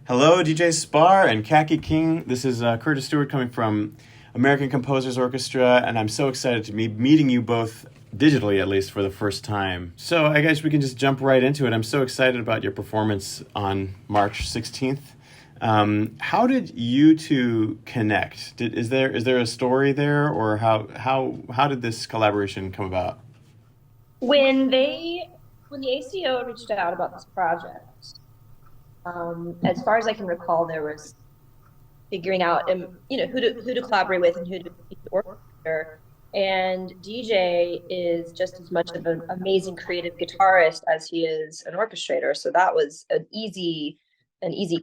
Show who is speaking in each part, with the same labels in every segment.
Speaker 1: Hello, DJ Spar and Kaki King. This is Curtis Stewart coming from American Composers Orchestra, and I'm so excited to be meeting you both digitally, at least for the first time. So I guess we can just jump right into it. I'm so excited about your performance on March 16th. How did you two connect? Is there a story there, or how did this collaboration come about?
Speaker 2: When they when the ACO reached out about this project, as far as I can recall, there was figuring out who to collaborate with and who to work with. And DJ is just as much of an amazing creative guitarist as he is an orchestrator. So that was an easy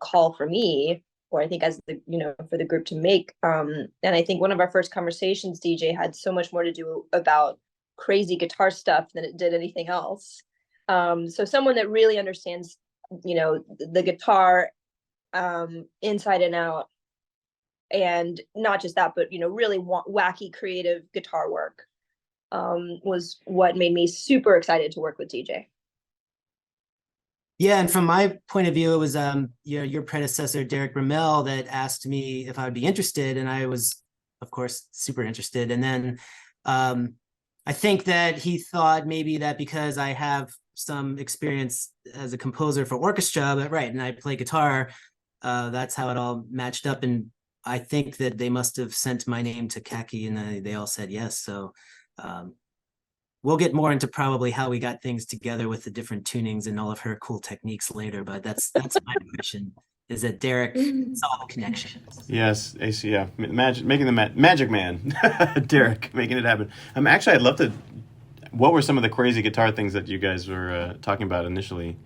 Speaker 2: call for me, or I think as for the group to make. And I think one of our first conversations, DJ had so much more to do about crazy guitar stuff than it did anything else. So someone that really understands, the guitar inside and out, and not just that, but really wacky creative guitar work was what made me super excited to work with DJ.
Speaker 3: Yeah, and from my point of view, it was your predecessor Derek Ramel that asked me if I would be interested, and I was, of course, super interested. And then um, I think that he thought maybe that because I have some experience as a composer for orchestra, but right, and I play guitar, that's how it all matched up. And I think that they must have sent my name to Kaki, and they all said yes. So um, we'll get more into probably how we got things together with the different tunings and all of her cool techniques later. But that's my impression, is that Derek saw the connections.
Speaker 1: Yes, AC, yeah, magic, making the magic man, Derek, making it happen. Actually, I'd love to. What were some of the crazy guitar things that you guys were talking about initially?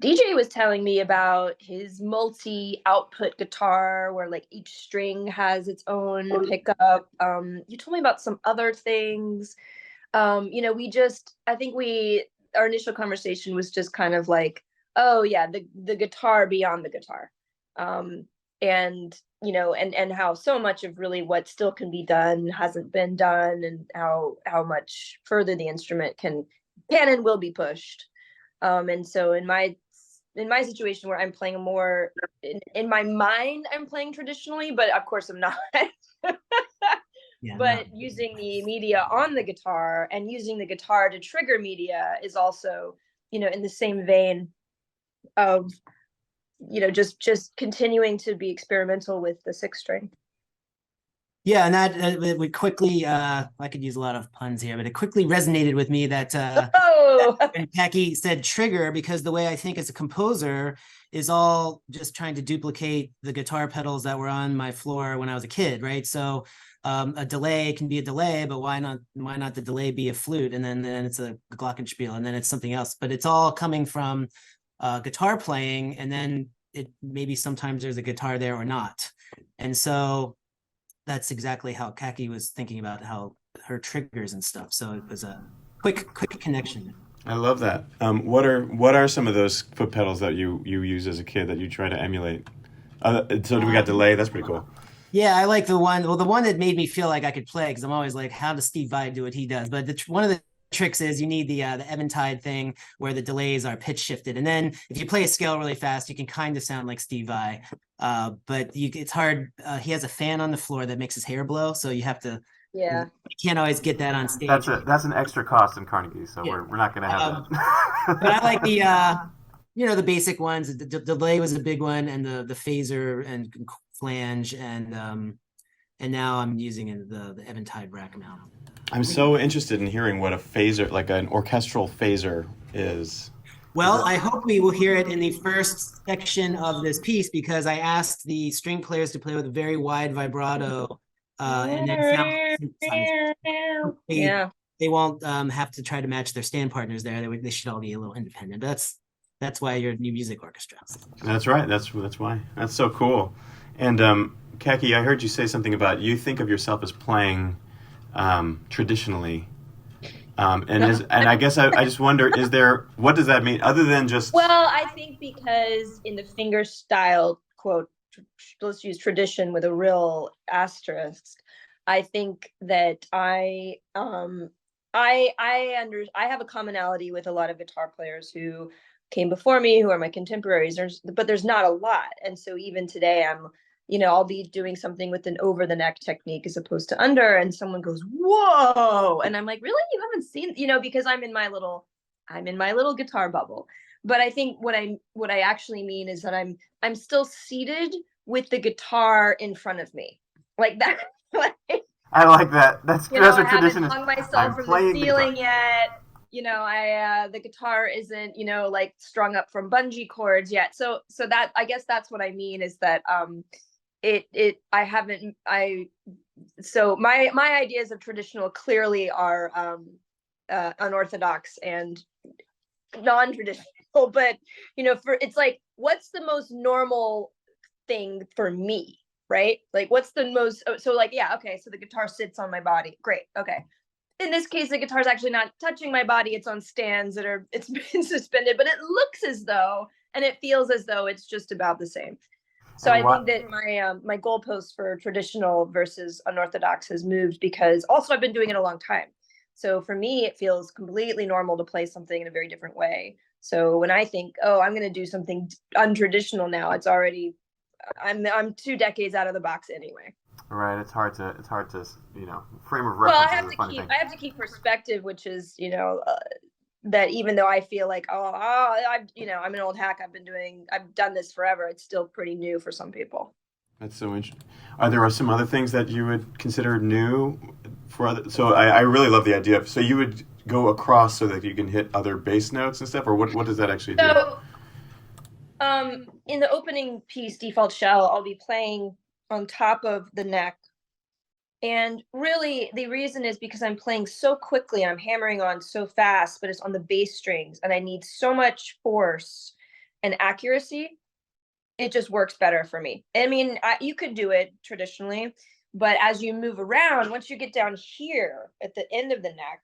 Speaker 2: DJ was telling me about his multi-output guitar where like each string has its own pickup. You told me about some other things. We just I think we our initial conversation was just kind of like, oh yeah, the guitar beyond the guitar. Um, and and how so much of really what still can be done hasn't been done, and how much further the instrument can and will be pushed. And so in my situation where I'm playing more in my mind, I'm playing traditionally, but of course I'm not.
Speaker 3: Yeah, no.
Speaker 2: But using the media on the guitar and using the guitar to trigger media is also, in the same vein of, just continuing to be experimental with the six string.
Speaker 3: Yeah, and that it would quickly, I could use a lot of puns here, but it quickly resonated with me that
Speaker 2: Oh,
Speaker 3: when Paki said trigger, because the way I think as a composer is all just trying to duplicate the guitar pedals that were on my floor when I was a kid, right? So a delay can be a delay, but why not the delay be a flute, and then it's a glockenspiel, and then it's something else. But it's all coming from guitar playing, and then it maybe sometimes there's a guitar there or not. And so that's exactly how Kaki was thinking about how her triggers and stuff. So it was a quick connection.
Speaker 1: I love that. What are some of those foot pedals that you use as a kid that you try to emulate? So do we got delay? That's pretty cool.
Speaker 3: Yeah, I like the one. Well, the one that made me feel like I could play, because I'm always like, how does Steve Vai do what he does? But one of the tricks is you need the Eventide thing where the delays are pitch shifted, and then if you play a scale really fast, you can kind of sound like Steve Vai. But it's hard. He has a fan on the floor that makes his hair blow, so you have to. You
Speaker 2: yeah.
Speaker 3: can't always get that on
Speaker 1: That's
Speaker 3: stage.
Speaker 1: an extra cost in Carnegie, so
Speaker 3: Yeah.
Speaker 1: we're not going to have
Speaker 3: But I like
Speaker 1: that.
Speaker 3: the basic ones. The delay was a big one, and the phaser and flange, and now I'm using the Eventide rack mount.
Speaker 1: I'm so interested in hearing what a phaser, like an orchestral phaser, is. Is
Speaker 3: Well,
Speaker 1: that?
Speaker 3: I hope we will hear it in the first section of this piece, because I asked the string players to play with a very wide vibrato, and then sound synthesizer. They
Speaker 2: Yeah.
Speaker 3: they won't have to try to match their stand partners there. They should all be a little independent. But that's why you're a new music orchestra.
Speaker 1: That's right. That's why. That's so cool. And Kaki, I heard you say something about you think of yourself as playing traditionally. And I guess I just wonder, is there, what does that mean other than just?
Speaker 2: Well, I think because in the finger style quote, let's use tradition with a real asterisk. I think that I have a commonality with a lot of guitar players who came before me, who are my contemporaries. But there's not a lot. And so even today, I'll be doing something with an over the neck technique as opposed to under, and someone goes, "Whoa!" And I'm like, "Really? You haven't seen?" Because I'm in my little guitar bubble. But I think what I actually mean is that I'm still seated with the guitar in front of me, like that. Like,
Speaker 1: I like that. That's
Speaker 2: I
Speaker 1: a tradition.
Speaker 2: haven't
Speaker 1: Is
Speaker 2: hung myself
Speaker 1: I'm
Speaker 2: from the
Speaker 1: playing the guitar.
Speaker 2: ceiling yet. The guitar isn't, like strung up from bungee cords yet. So that, I guess that's what I mean, is that I haven't I so my ideas of traditional clearly are unorthodox and non-traditional. But for it's like, what's the most normal thing for me, right? Like, what's the most, so like, yeah, okay, so the guitar sits on my body, great, okay. In this case, the guitar is actually not touching my body, it's on stands it's been suspended, but it looks as though, and it feels as though it's just about the same. So I think that my goalpost for traditional versus unorthodox has moved, because also I've been doing it a long time. So for me, it feels completely normal to play something in a very different way. So when I think, oh, I'm going to do something untraditional now, I'm 2 decades out of the box anyway.
Speaker 1: Right. It's hard to frame of
Speaker 2: Well,
Speaker 1: reference is a funny thing.
Speaker 2: I have to keep perspective, which is, that even though I feel like, I'm an old hack, I've done this forever, it's still pretty new for some people.
Speaker 1: That's so interesting. Are there some other things that you would consider new for other? So I really love the idea of, so you would go across so that you can hit other bass notes and stuff, or what does that actually do?
Speaker 2: So, in the opening piece, Default Shell, I'll be playing on top of the neck. And really, the reason is because I'm playing so quickly, I'm hammering on so fast, but it's on the bass strings, and I need so much force and accuracy. It just works better for me. I mean, you could do it traditionally, but as you move around, once you get down here at the end of the neck,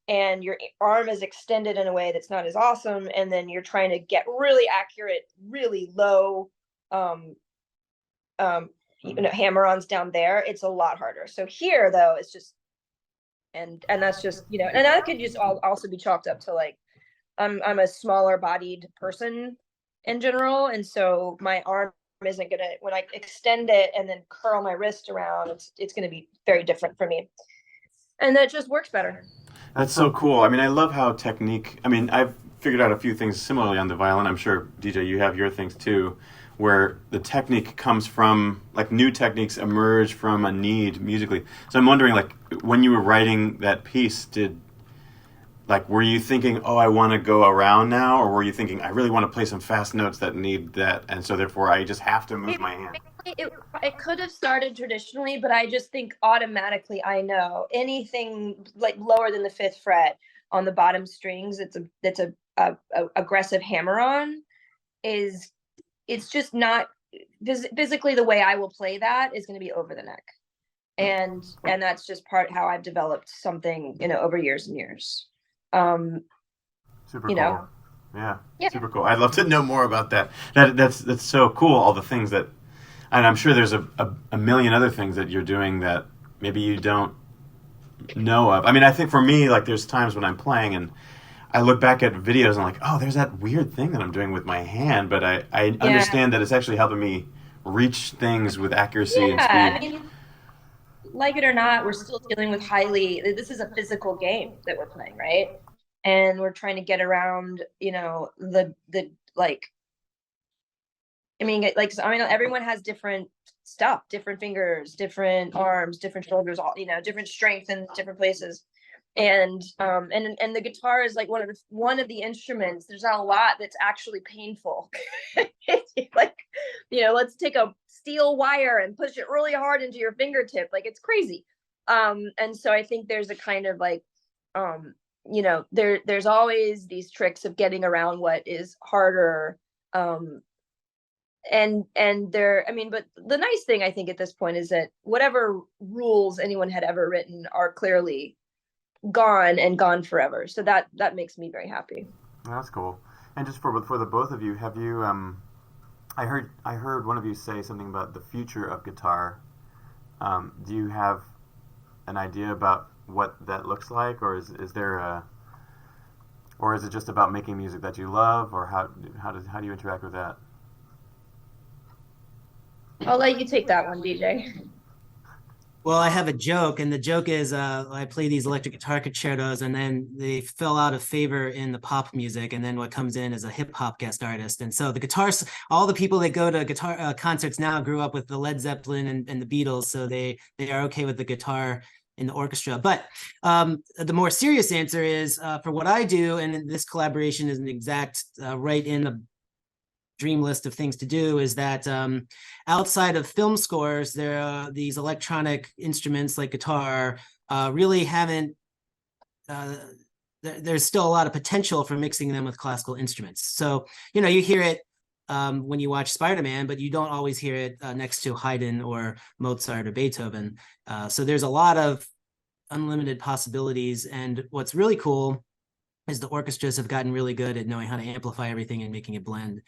Speaker 2: and your arm is extended in a way that's not as awesome, and then you're trying to get really accurate, really low hammer-ons down there, it's a lot harder. So here, though, it's just, and that's just, and that could just also be chalked up to, like, I'm a smaller bodied person in general, and so my arm isn't gonna, when I extend it and then curl my wrist around, it's gonna be very different for me, and that just works better.
Speaker 1: That's so cool. I mean, I love how technique. I mean, I've figured out a few things similarly on the violin. I'm sure, DJ, you have your things too, where the technique comes from, like, new techniques emerge from a need musically. So I'm wondering, like, when you were writing that piece, were you thinking, oh, I want to go around now? Or were you thinking, I really want to play some fast notes that need that, and so therefore I just have to move my hand?
Speaker 2: It could have started traditionally, but I just think automatically I know anything like lower than the 5th fret on the bottom strings, it's a aggressive hammer on, it's just not physically the way I will play that is going to be over the neck. And that's just how I've developed something, over years and years.
Speaker 1: Super cool. Yeah, super cool. I'd love to know more about that. That's so cool. All the things that, and I'm sure there's a million other things that you're doing that maybe you don't know of. I mean, I think for me, like, there's times when I'm playing and I look back at videos and I'm like, oh, there's that weird thing that I'm doing with my hand, but I understand that it's actually helping me reach things with accuracy and speed.
Speaker 2: I mean, like it or not, we're still dealing with this is a physical game that we're playing, right? And we're trying to get around, the like, everyone has different stuff, different fingers, different arms, different shoulders, all, different strength in different places. And the guitar is like one of the instruments. There's not a lot that's actually painful. Like, let's take a steel wire and push it really hard into your fingertip. Like, it's crazy. And so I think there's a kind of like, there's always these tricks of getting around what is harder. But the nice thing, I think, at this point is that whatever rules anyone had ever written are clearly gone forever. So that makes me very happy.
Speaker 1: That's cool. And just for the both of you, have you I heard one of you say something about the future of guitar. Do you have an idea about what that looks like, or is there or is it just about making music that you love, or how do you interact with that?
Speaker 2: I'll let you take that one, DJ.
Speaker 3: Well, I have a joke, and the joke is I play these electric guitar concertos, and then they fell out of favor in the pop music, and then what comes in is a hip hop guest artist. And so the guitars, all the people that go to guitar concerts now grew up with the Led Zeppelin and the Beatles, so they are okay with the guitar in the orchestra. But the more serious answer is for what I do, and this collaboration is an exact right in the dream list of things to do, is that outside of film scores, there are these electronic instruments like guitar really haven't, there's still a lot of potential for mixing them with classical instruments. So, you know, you hear it when you watch Spider-Man, but you don't always hear it next to Haydn or Mozart or Beethoven. So there's a lot of unlimited possibilities. And what's really cool is the orchestras have gotten really good at knowing how to amplify everything and making it blend.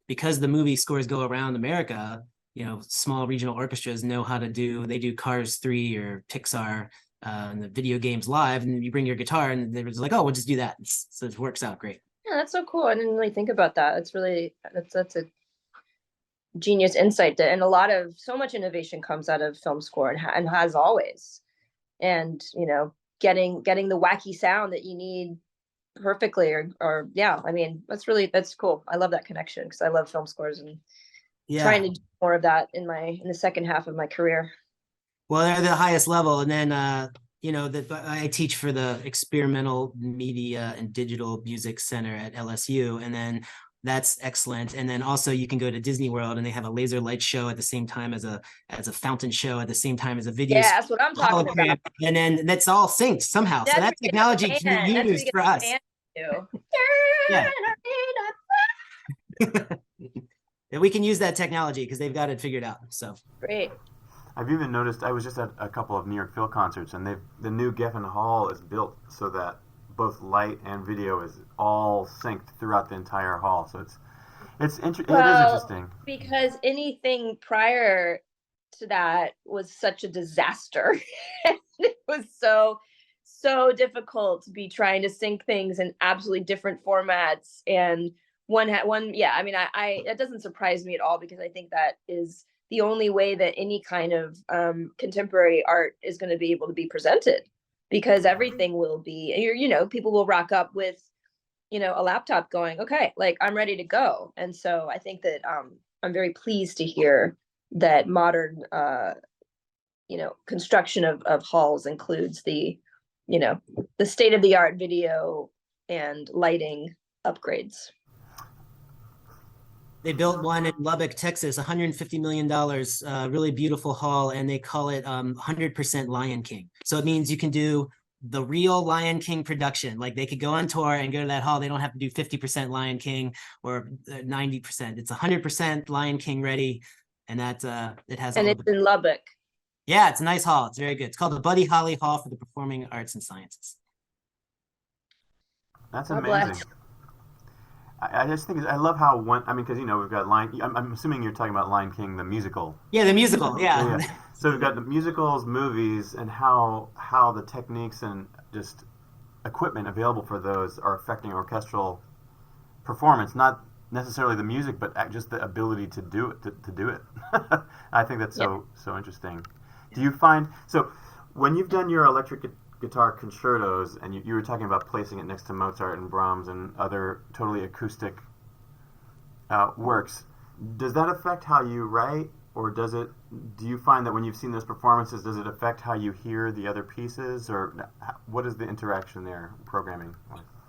Speaker 3: Because the movie scores go around America, you know, small regional orchestras know how to do, they do Cars 3 or Pixar and the video games live, and you bring your guitar and they're just like, oh, we'll just do that. So it works out great.
Speaker 2: Yeah, that's so cool. I didn't really think about that. It's really, that's a genius insight and a lot of, so much innovation comes out of film score and has always. And, you know, getting the wacky sound that you need perfectly or yeah, I mean, that's cool. I love that connection because I love film scores and trying to do more of that in the second half of my career.
Speaker 3: Well, they're the highest level. And then you know, that I teach for the Experimental Media and Digital Music Center at LSU, and then that's excellent. And then also you can go to Disney World and they have a laser light show at the same time as a fountain show at the same time as a video.
Speaker 2: Yeah, that's what I'm talking about.
Speaker 3: And then that's all synced somehow. So that technology can be used for us. Yeah. And we can use that technology because they've got it figured out. So
Speaker 2: great.
Speaker 1: I've even noticed, I was just at a couple of New York Phil concerts, and the new Geffen Hall is built so that both light and video is all synced throughout the entire hall. So it is interesting.
Speaker 2: Because anything prior to that was such a disaster. It was so difficult to be trying to sync things in absolutely different formats. And yeah, I mean, I that doesn't surprise me at all, because I think that is the only way that any kind of contemporary art is going to be able to be presented, because everything will be, you know, people will rock up with, you know, a laptop going, okay, like I'm ready to go. And so I think that I'm very pleased to hear that modern, you know, construction of halls includes the, you know, the state of the art video and lighting upgrades.
Speaker 3: They built one in Lubbock, Texas, $150 million, really beautiful hall, and they call it 100% Lion King. So it means you can do the real Lion King production. Like they could go on tour and go to that hall. They don't have to do 50% Lion King or 90%. It's 100% Lion King ready, and that it has.
Speaker 2: And it's in Lubbock.
Speaker 3: Yeah, it's a nice hall. It's very good. It's called the Buddy Holly Hall for the Performing Arts and Sciences.
Speaker 1: That's amazing. I just think I love how because you know we've got I'm assuming you're talking about Lion King the musical.
Speaker 3: Yeah, the musical. Yeah.
Speaker 1: So we've got the musicals, movies, and how the techniques and just equipment available for those are affecting orchestral performance. Not necessarily the music, but just the ability to do it. To do it. I think that's so interesting. Do you find when you've done your electric guitar concertos, and you were talking about placing it next to Mozart and Brahms and other totally acoustic works, does that affect how you write, or do you find that when you've seen those performances, does it affect how you hear the other pieces, or what is the interaction there, programming?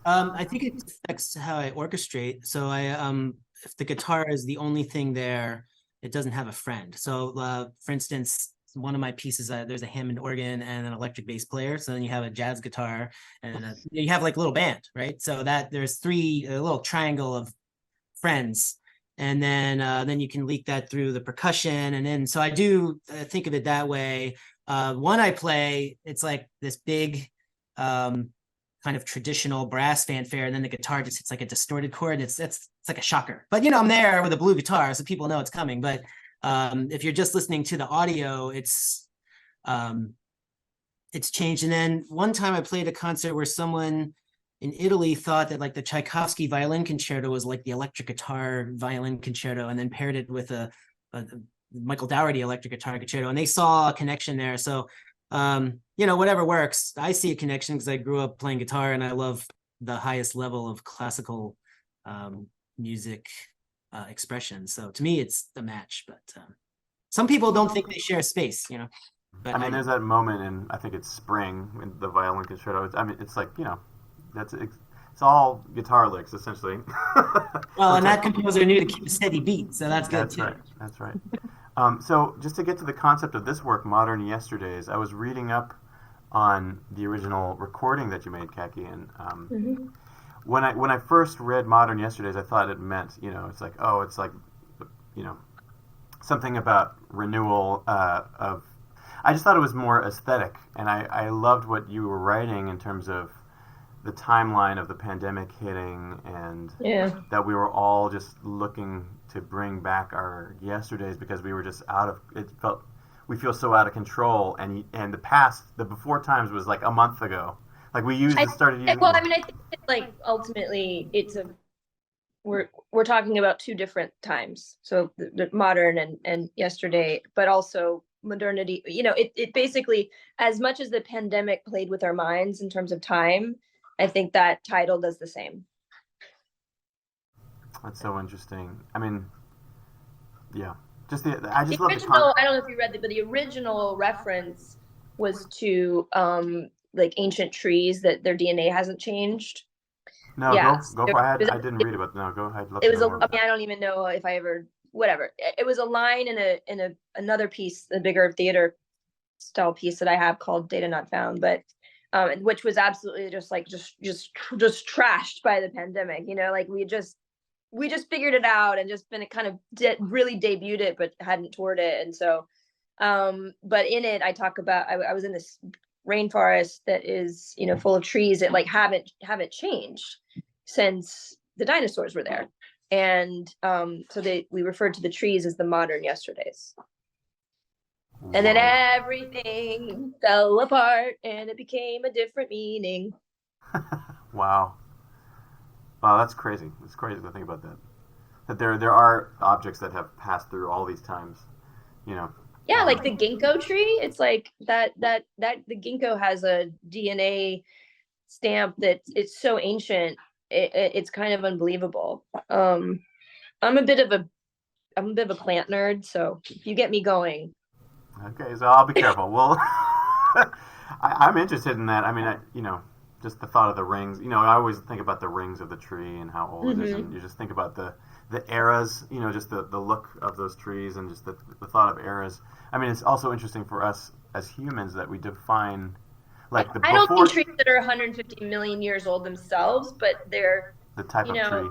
Speaker 3: I think it affects how I orchestrate. So if the guitar is the only thing there, it doesn't have a friend. So for instance, one of my pieces, there's a Hammond organ and an electric bass player. So then you have a jazz guitar and you have like a little band, right? So that there's a little triangle of friends. And then you can leak that through the percussion. And then, so I do think of it that way. When I play, it's like this big kind of traditional brass fanfare. And then the guitar just hits like a distorted chord. It's like a shocker, but you know, I'm there with a blue guitar, so people know it's coming. But if you're just listening to the audio, it's changed. And then one time I played a concert where someone in Italy thought that like the Tchaikovsky violin concerto was like the electric guitar violin concerto, and then paired it with a Michael Dougherty electric guitar concerto, and they saw a connection there. So, whatever works. I see a connection because I grew up playing guitar, and I love the highest level of classical music expression. So to me, it's a match. But some people don't think they share space, But
Speaker 1: I mean, there's that moment in, I think it's spring in the violin concerto. It's like, it's all guitar licks essentially.
Speaker 3: Well, and that composer knew to keep a steady beat, so that's good
Speaker 1: That's
Speaker 3: too.
Speaker 1: right. That's right. So just to get to the concept of this work, Modern Yesterdays, I was reading up on the original recording that you made, Kaki, and when I first read Modern Yesterdays, I thought it meant, it's like, something about renewal of. I just thought it was more aesthetic, and I loved what you were writing in terms of the timeline of the pandemic hitting, and that we were all just looking to bring back our yesterdays because we were just we feel so out of control, and the before times was like a month ago. Like we started using.
Speaker 2: Well, I mean, I think like ultimately we're talking about two different times. So the modern and yesterday, but also modernity. It basically, as much as the pandemic played with our minds in terms of time, I think that title does the same.
Speaker 1: That's so interesting. I mean, yeah, I just
Speaker 2: the
Speaker 1: love
Speaker 2: original. I don't know if you read it, but the original reference was to like ancient trees that their DNA hasn't changed.
Speaker 1: No,
Speaker 2: yeah,
Speaker 1: go for it. I didn't read about it. No, go ahead.
Speaker 2: It was. I mean, I don't even know if I ever. Whatever. It was a line in another piece, a bigger theater style piece that I have called Data Not Found, but which was absolutely just trashed by the pandemic. Like we just figured it out and just been kind of really debuted it, but hadn't toured it. And so, but in it, I talk about I was in this rainforest that is full of trees that like haven't changed since the dinosaurs were there. And so we referred to the trees as the modern yesterdays. And then everything fell apart and it became a different meaning.
Speaker 1: Wow, that's crazy. It's crazy to think about that. That there are objects that have passed through all these times.
Speaker 2: Yeah, like the ginkgo tree. It's like that the ginkgo has a DNA stamp that it's so ancient. It's kind of unbelievable. I'm a bit of a plant nerd, so if you get me going.
Speaker 1: Okay, so I'll be careful. Well, I'm interested in that. I mean, just the thought of the rings. I always think about the rings of the tree and how old it is, and you just think about the eras. Just the look of those trees and just the thought of eras. I mean, it's also interesting for us as humans that we define. Like
Speaker 2: I don't mean trees that are 150 million years old themselves, but they're
Speaker 1: the type of tree.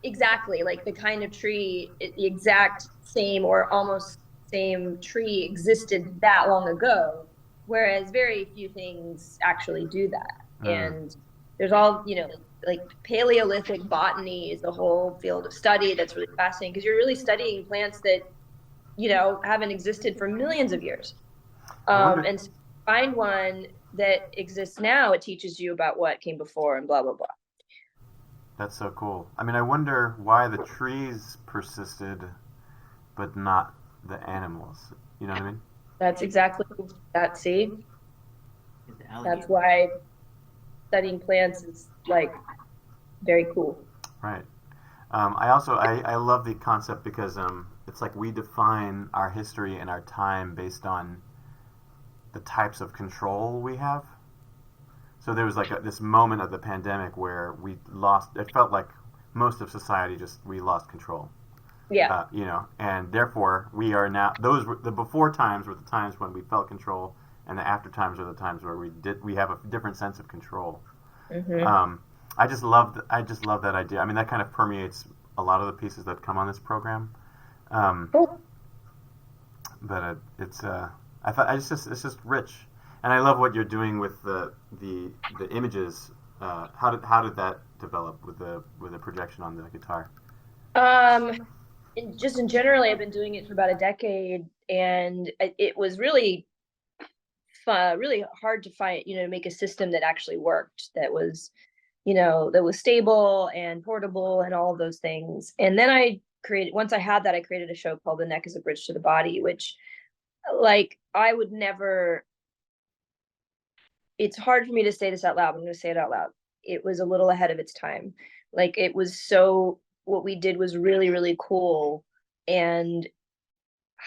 Speaker 2: Exactly, like the kind of tree, the exact same or almost same tree existed that long ago, whereas very few things actually do that. And there's all, like Paleolithic botany is a whole field of study that's really fascinating because you're really studying plants that, haven't existed for millions of years. And so find one that exists now, it teaches you about what came before and blah, blah, blah.
Speaker 1: That's so cool. I mean, I wonder why the trees persisted, but not the animals. You know what I mean?
Speaker 2: That's exactly that. See, that's why studying plants is like very cool.
Speaker 1: Right. I love the concept because it's like we define our history and our time based on the types of control we have. So there was like this moment of the pandemic where it felt like most of society we lost control.
Speaker 2: Yeah.
Speaker 1: And therefore we are now, the before times were the times when we felt control, and the after times are the times where we have a different sense of control. I just love that idea. I mean, that kind of permeates a lot of the pieces that come on this program. But it's just rich. And I love what you're doing with the images. How did that develop with the projection on the guitar?
Speaker 2: Just in generally, I've been doing it for about a decade, and it was really fun, really hard to find, make a system that actually worked. That was, that was stable and portable and all of those things. And then once I had that, I created a show called The Neck is a Bridge to the Body, which like I would never, it's hard for me to say this out loud. I'm going to say it out loud. It was a little ahead of its time. Like it was what we did was really, really cool. And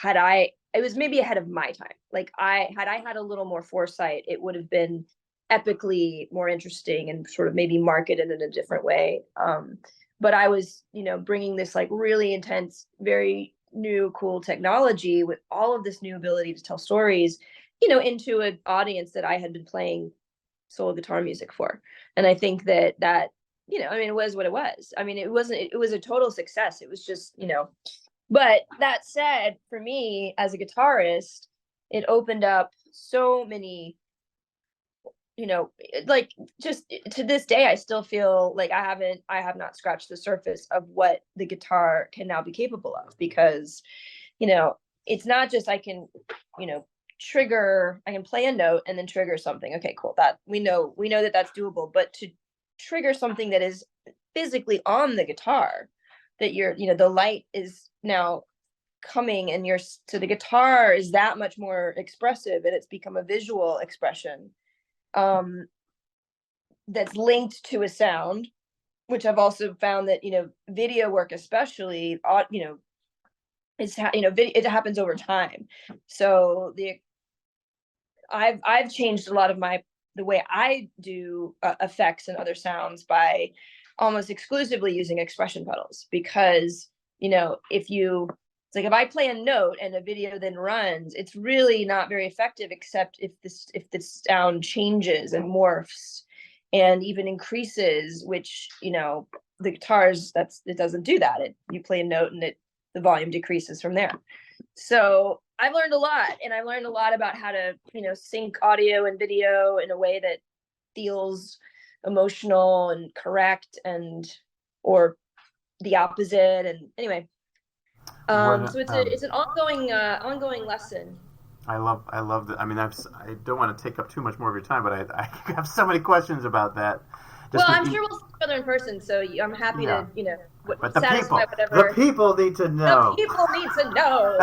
Speaker 2: it was maybe ahead of my time. Like had I had a little more foresight, it would have been epically more interesting and sort of maybe marketed in a different way. But I was, bringing this like really intense, very new, cool technology with all of this new ability to tell stories, into an audience that I had been playing solo guitar music for. And I think that, it was what it was. I mean, it was a total success. It was just, but that said, for me as a guitarist, it opened up so many, like just to this day, I still feel like I have not scratched the surface of what the guitar can now be capable of, because, it's not just I can play a note and then trigger something. Okay, cool. That we know that that's doable, but to trigger something that is physically on the guitar, that the light is now coming and so the guitar is that much more expressive, and it's become a visual expression that's linked to a sound, which I've also found that video work especially it happens over time. So I've changed a lot of the way I do effects and other sounds by almost exclusively using expression pedals, because if I play a note and a video then runs, it's really not very effective, except if the sound changes and morphs and even increases, which the guitars, it doesn't do that. You play a note and the volume decreases from there. So I've learned a lot, and I learned a lot about how to sync audio and video in a way that feels emotional and correct, or the opposite. And anyway, so it's an ongoing lesson.
Speaker 1: I love that. I mean, I don't want to take up too much more of your time, but I have so many questions about that.
Speaker 2: Well, I'm sure we'll see each other in person, so I'm happy to
Speaker 1: but
Speaker 2: satisfy whatever.
Speaker 1: The people need to know.
Speaker 2: The people need to know.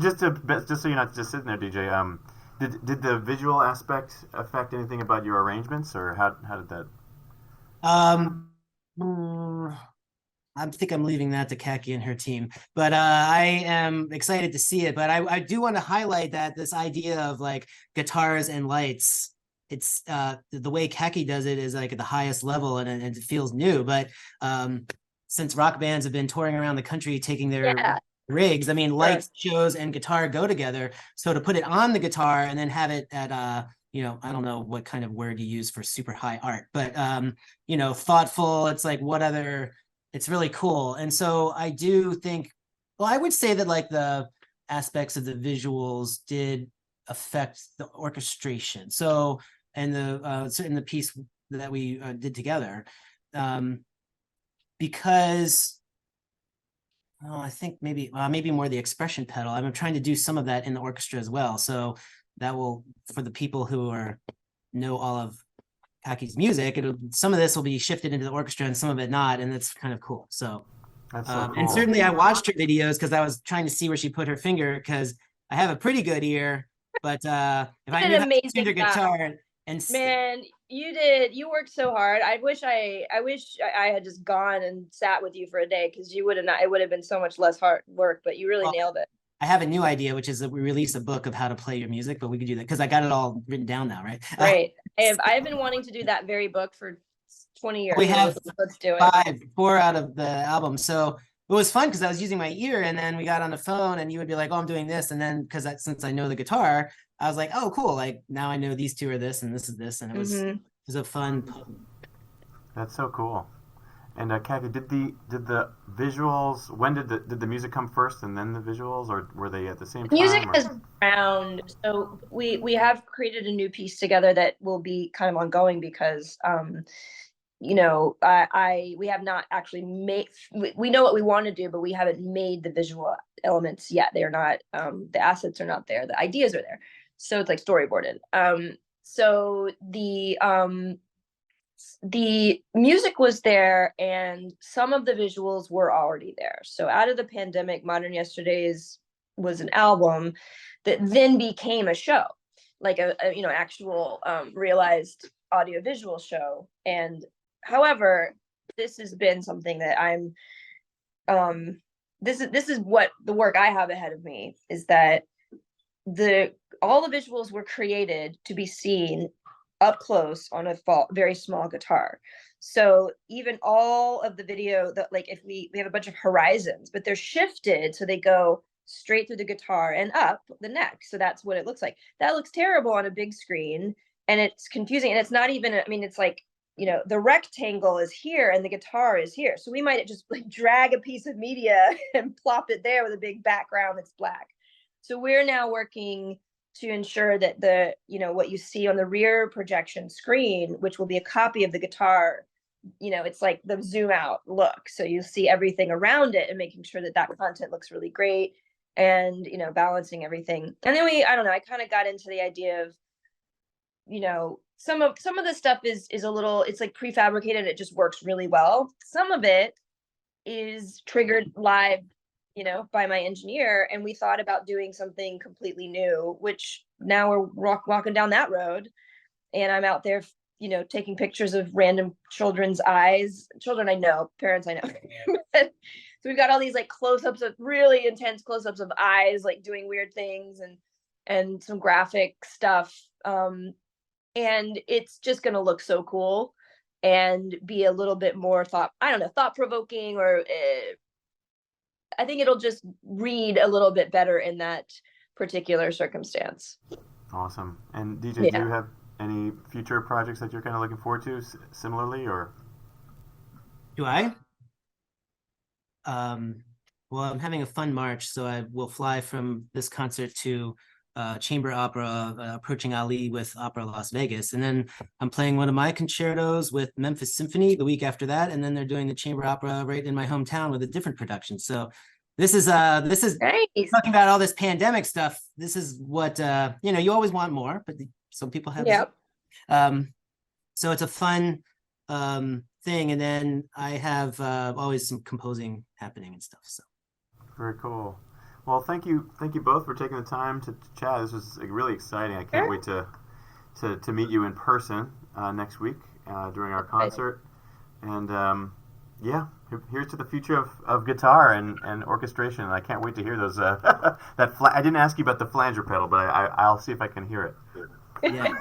Speaker 1: Just so you're not just sitting there, DJ. Did the visual aspect affect anything about your arrangements, or how did that?
Speaker 3: I think I'm leaving that to Kaki and her team, but I am excited to see it. But I do want to highlight that this idea of like guitars and lights, it's the way Kaki does it is like at the highest level, and it feels new. But since rock bands have been touring around the country taking their rigs, I mean, lights, shows, and guitar go together. So to put it on the guitar and then have it at I don't know what kind of word you use for super high art, but thoughtful. It's like it's really cool. And so I do think, well, I would say that like the aspects of the visuals did affect the orchestration. So, and the piece that we did together, because I think maybe more the expression pedal. I'm trying to do some of that in the orchestra as well. So that will, for the people who know all of Kaki's music, some of this will be shifted into the orchestra and some of it not, and that's kind of cool. So,
Speaker 1: that's so cool.
Speaker 3: And certainly I watched her videos because I was trying to see where she put her finger, because I have a pretty good ear, but if I knew how to tune the guitar
Speaker 2: man, you worked so hard. I wish I had just gone and sat with you for a day, because it would have been so much less hard work, but you really nailed it.
Speaker 3: I have a new idea, which is that we release a book of how to play your music, but we could do that because I got it all written down now, right?
Speaker 2: Right. I've been wanting to do that very book for 20 years.
Speaker 3: We have
Speaker 2: let's do it.
Speaker 3: 4 out of the album. So it was fun because I was using my ear, and then we got on the phone and you would be like, oh, I'm doing this. And then since I know the guitar, I was like, oh, cool. Like now I know these two are this and this is this. And it was a fun.
Speaker 1: That's so cool. And Kaki, did the visuals? When did the music come first, and then the visuals, or were they at the same time?
Speaker 2: Music is around. So we have created a new piece together that will be kind of ongoing, because we have not actually made. We know what we want to do, but we haven't made the visual elements yet. They're not. The assets are not there. The ideas are there. So it's like storyboarded. So the the music was there and some of the visuals were already there. So out of the pandemic, Modern Yesterdays was an album that then became a show, like a actual realized audiovisual show. And however, this has been something that I'm this is what the work I have ahead of me, is that all the visuals were created to be seen up close on a very small guitar. So even all of the video that, like, if we have a bunch of horizons, but they're shifted so they go straight through the guitar and up the neck. So that's what it looks like. That looks terrible on a big screen, and it's confusing. And it's not even, I mean, it's like, the rectangle is here and the guitar is here. So we might just like drag a piece of media and plop it there with a big background that's black. So we're now working to ensure that what you see on the rear projection screen, which will be a copy of the guitar, it's like the zoom out look. So you see everything around it and making sure that content looks really great, and, balancing everything. And then I don't know, I kind of got into the idea of, some of the stuff is a little, it's like prefabricated. It just works really well. Some of it is triggered live, by my engineer. And we thought about doing something completely new, which now we're walking down that road. And I'm out there, taking pictures of random children's eyes. Children I know, parents I know. So we've got all these like close-ups of really intense close-ups of eyes, like doing weird things, and some graphic stuff. And it's just going to look so cool and be a little bit more thought-provoking, or I think it'll just read a little bit better in that particular circumstance.
Speaker 1: Awesome. And DJ, do you have any future projects that you're kind of looking forward to similarly, or?
Speaker 3: Do I? Well, I'm having a fun March, so I will fly from this concert to chamber opera, Approaching Ali with Opera Las Vegas. And then I'm playing one of my concertos with Memphis Symphony the week after that. And then they're doing the chamber opera right in my hometown with a different production. So this is
Speaker 2: Nice.
Speaker 3: talking about all this pandemic stuff. This is what, you always want more, but some people have.
Speaker 2: Yep.
Speaker 3: So it's a fun thing. And then I have always some composing happening and stuff. So
Speaker 1: Very cool. Well, thank you both for taking the time to chat. This was really exciting. I can't wait to meet you in person next week during our concert. And here's to the future of guitar and orchestration. I can't wait to hear those. I didn't ask you about the flanger pedal, but I'll see if I can hear it.
Speaker 3: yeah.